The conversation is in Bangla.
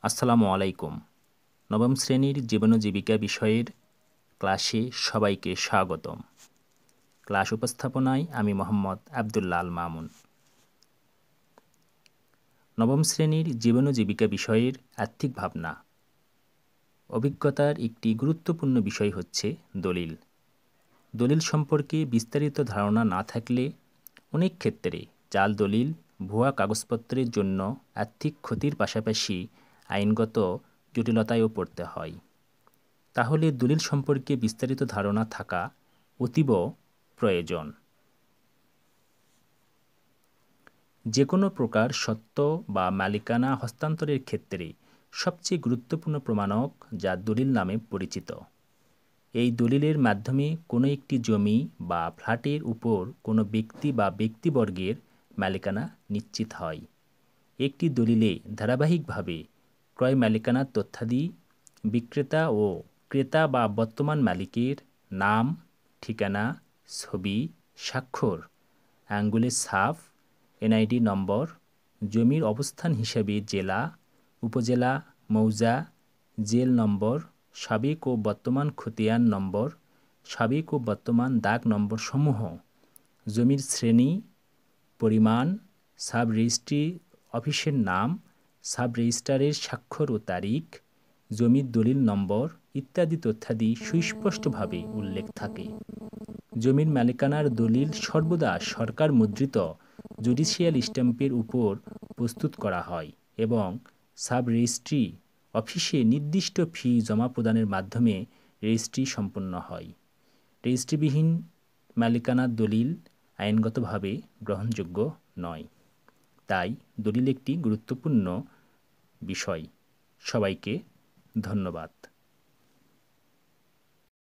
আসসালামু আলাইকুম। নবম শ্রেণীর জীবন ও জীবিকা বিষয়ের ক্লাসে সবাইকে স্বাগতম। ক্লাস উপস্থাপনায় আমি মোহাম্মদ আব্দুল্লাহ আল মামুন। নবম শ্রেণীর জীবন ও জীবিকা বিষয়ের আর্থিক ভাবনা অভিজ্ঞতার একটি গুরুত্বপূর্ণ বিষয় হচ্ছে দলিল। দলিল সম্পর্কে বিস্তারিত ধারণা না থাকলে অনেক ক্ষেত্রে জাল দলিল, ভুয়া কাগজপত্রের জন্য আর্থিক ক্ষতির পাশাপাশি আইনগত জটিলতায়ও পড়তে হয়। তাহলে দলিল সম্পর্কে বিস্তারিত ধারণা থাকা অতীব প্রয়োজন। যে কোনো প্রকার সত্ত্ব বা মালিকানা হস্তান্তরের ক্ষেত্রে সবচেয়ে গুরুত্বপূর্ণ প্রমাণক যা দলিল নামে পরিচিত। এই দলিলের মাধ্যমে কোনো একটি জমি বা ফ্ল্যাটের উপর কোনো ব্যক্তি বা ব্যক্তিবর্গের মালিকানা নিশ্চিত হয়। একটি দলিলে ধারাবাহিকভাবে ক্রয় মালিকানার তথ্যাদি, বিক্রেতা ও ক্রেতা বা বর্তমান মালিকের নাম, ঠিকানা, ছবি, স্বাক্ষর, আঙ্গুলের ছাপ, এনআইডি নম্বর, জমির অবস্থান হিসাবে জেলা, উপজেলা, মৌজা, জেল নম্বর, সাবেক ও বর্তমান খতিয়ান নম্বর, সাবেক ও বর্তমান দাগ নম্বরসমূহ, জমির শ্রেণী, পরিমাণ, সাব রেজিস্ট্রি অফিসের নাম, সাব রেজিস্ট্রারের স্বাক্ষর ও তারিখ, জমির দলিল নম্বর ইত্যাদি তথ্যাদি সুস্পষ্টভাবে উল্লেখ থাকে। জমির মালিকানার দলিল সর্বদা সরকার মুদ্রিত জুডিশিয়াল স্ট্যাম্পের উপর প্রস্তুত করা হয় এবং সাব রেজিস্ট্রি অফিসে নির্দিষ্ট ফি জমা প্রদানের মাধ্যমে রেজিস্ট্রি সম্পন্ন হয়। রেজিস্ট্রিবিহীন মালিকানার দলিল আইনগতভাবে গ্রহণযোগ্য নয়। তাই দলিল একটি গুরুত্বপূর্ণ বিষয়। সবাইকে ধন্যবাদ।